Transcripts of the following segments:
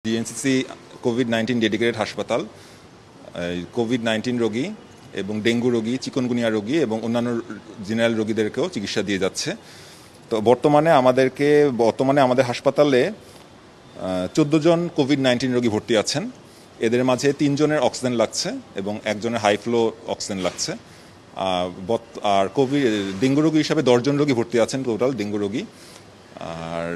DNCC COVID-19 dedicated হাসপাতাল COVID-19 রোগী এবং ডেঙ্গু রোগী, চিকুনগুনিয়া রোগী এবং অন্যান্য জেনারেল রোগীদেরকেও চিকিৎসা দিয়ে যাচ্ছে। তো বর্তমানে আমাদের হাসপাতালে 14 জন কোভিড-19 রোগী ভর্তি আছেন। এদের মাঝে 3 জনের অক্সিজেন লাগছে এবং 1 জনের হাই ফ্লো অক্সিজেন লাগছে। আর ডেঙ্গু রোগী হিসাবে 10 জন রোগী ভর্তি আছেন টোটাল ডেঙ্গু রোগী। আর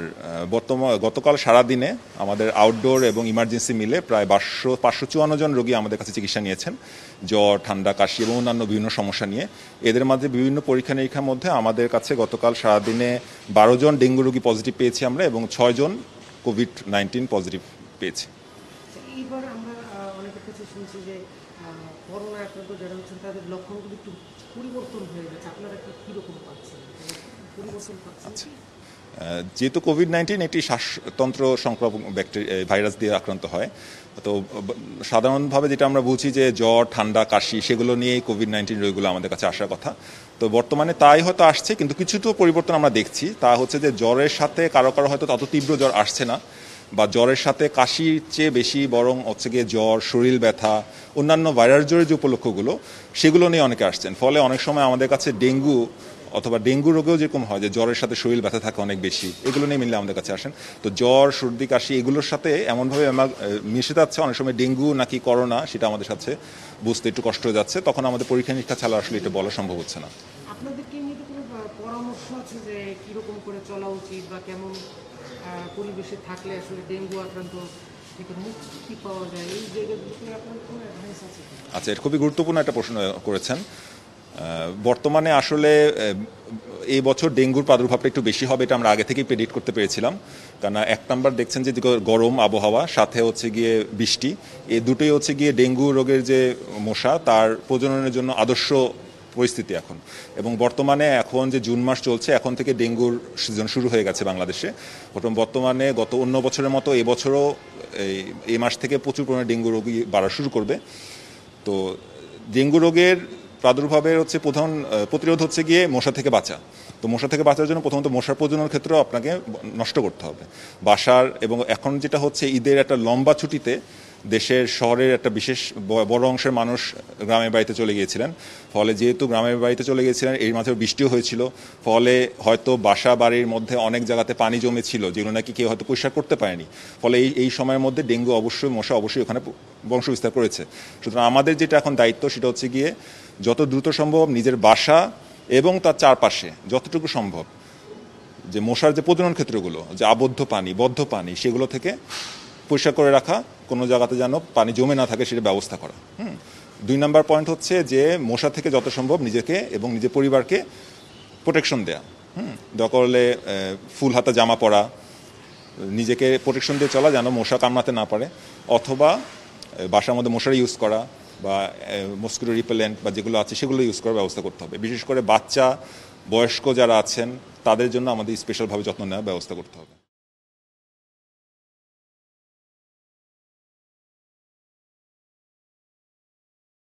গতকাল সারাদিনে আমাদের আউটডোর এবং ইমার্জেন্সি মিলে প্রায় 554 জন রোগী আমাদের কাছে চিকিৎসা নিয়েছেন, জ্বর, ঠান্ডা, কাশি এবং অন্যান্য বিভিন্ন সমস্যা নিয়ে। এদের মাঝে বিভিন্ন পরীক্ষা নিরীক্ষার মধ্যে আমাদের কাছে গতকাল সারাদিনে 12 জন ডেঙ্গু রোগী পজিটিভ পেয়েছি আমরা এবং 6 জন কোভিড-19 পজিটিভ পেয়েছি। এইবার আমরা অনেকের কাছে শুনছি যে করোনা আক্রান্ত যারা হচ্ছেন তাদের লক্ষণগুলো একটু পরিবর্তন হয়ে গেছে। আপনারা কীরকম পাচ্ছেন? পরিবর্তন পাচ্ছেন? যেহেতু কোভিড-19 একটি শ্বাসতন্ত্র সংক্রামক ভাইরাস দিয়ে আক্রান্ত হয়, তো সাধারণভাবে যেটা আমরা বুঝি যে জ্বর, ঠান্ডা, কাশি সেগুলো নিয়েই কোভিড-19 রোগীগুলো আমাদের কাছে আসার কথা। তো বর্তমানে তাই হয়তো আসছে, কিন্তু কিছু তো পরিবর্তন আমরা দেখছি। তা হচ্ছে যে জ্বরের সাথে কারো হয়তো তত তীব্র জ্বর আসছে না, বা জ্বরের সাথে কাশির চেয়ে বেশি বরং হচ্ছে গিয়ে জ্বর, শরীর ব্যথা, অন্যান্য ভাইরাস জ্বরের যে উপলক্ষগুলো সেগুলো নিয়ে অনেকে আসছেন। ফলে অনেক সময় আমাদের কাছে ডেঙ্গু অথবা ডেঙ্গু রোগেও যেরকম হয় যে জ্বরের সাথে শরীর ব্যথা থাকে অনেক বেশি, এগুলো নিয়ে মিললে আমাদের কাছে আসেন। তো জ্বর, সর্দি, কাশি এগুলোর সাথে এমনভাবে মিশে যাচ্ছে অনেক সময় ডেঙ্গু নাকি করোনা সেটা আমাদের সাথে বুঝতে একটু কষ্ট হয়ে যাচ্ছে। তখন আমাদের পরীক্ষা নিরীক্ষা ছাড়া আসলে এটা বলা সম্ভব হচ্ছে না। আপনাদেরকে নিয়ে কোনো পরামর্শ আছে যে কীরকম করে চলা উচিত বা কেমন পরিবেশে থাকলে আসলে ডেঙ্গু আক্রান্ত থেকে মুক্তি পাওয়া যায়, এই জায়গাগুলোতে আপনার কোনো অ্যাডভাইস আছে? আচ্ছা, এটা খুবই গুরুত্বপূর্ণ একটা প্রশ্ন করেছেন। বর্তমানে আসলে এই বছর ডেঙ্গুর প্রাদুর্ভাবটা একটু বেশি হবে, এটা আমরা আগে থেকেই প্রেডিক্ট করতে পেরেছিলাম। কারণ এক নাম্বার দেখছেন যে গরম আবহাওয়া, সাথে হচ্ছে গিয়ে বৃষ্টি, এই দুটোই হচ্ছে গিয়ে ডেঙ্গু রোগের যে মশা তার প্রজননের জন্য আদর্শ পরিস্থিতি এখন। এবং বর্তমানে এখন যে জুন মাস চলছে, এখন থেকে ডেঙ্গুর সিজন শুরু হয়ে গেছে বাংলাদেশে। বর্তমানে অন্য বছরের মতো এবছরও এই মাস থেকে প্রচুর পরিমাণে ডেঙ্গু রোগী বাড়া শুরু করবে। তো ডেঙ্গু রোগের প্রাদুর্ভাবের প্রধান প্রতিরোধ হচ্ছে গিয়ে মশা থেকে বাঁচা। তো মশা থেকে বাঁচার জন্য প্রথমত মশার প্রজননের ক্ষেত্রেও আপনাকে নষ্ট করতে হবে বাসার। এবং এখন যেটা হচ্ছে, ঈদের একটা লম্বা ছুটিতে দেশের শহরের একটা বিশেষ বড় অংশের মানুষ গ্রামের বাড়িতে চলে গিয়েছিলেন। ফলে যেহেতু গ্রামের বাড়িতে চলে গিয়েছিলেন, এর মাঝে বৃষ্টিও হয়েছিল, ফলে হয়তো বাসা বাড়ির মধ্যে অনেক জায়গাতে পানি জমেছিল যেগুলো নাকি কেউ হয়তো পরিষ্কার করতে পারেনি। ফলে এই সময়ের মধ্যে ডেঙ্গু মশা অবশ্যই ওখানে বংশ বিস্তার করেছে। সুতরাং আমাদের যেটা এখন দায়িত্ব সেটা হচ্ছে গিয়ে যত দ্রুত সম্ভব নিজের বাসা এবং তার চারপাশে যতটুকু সম্ভব যে মশার যে প্রজনন ক্ষেত্রগুলো, যে আবদ্ধ পানি, বদ্ধ পানি, সেগুলো থেকে পরিষ্কার করে রাখা, কোনো জায়গাতে যেন পানি জমে না থাকে সেটা ব্যবস্থা করা। 2 নম্বর পয়েন্ট হচ্ছে যে মশা থেকে যত সম্ভব নিজেকে এবং নিজের পরিবারকে প্রোটেকশন দেয়া। দরকার হলে ফুল হাতা জামা পরা, নিজেকে প্রোটেকশন দিয়ে চলা যেন মশা কামড়াতে না পারে, অথবা বাসার মধ্যে মশারি ইউজ করা বা মস্কিটো রিপেলেন্ট বা যেগুলো আছে সেগুলো ইউজ করার ব্যবস্থা করতে হবে। বিশেষ করে বাচ্চা, বয়স্ক যারা আছেন তাদের জন্য আমাদের স্পেশালভাবে যত্ন নেওয়ার ব্যবস্থা করতে হবে।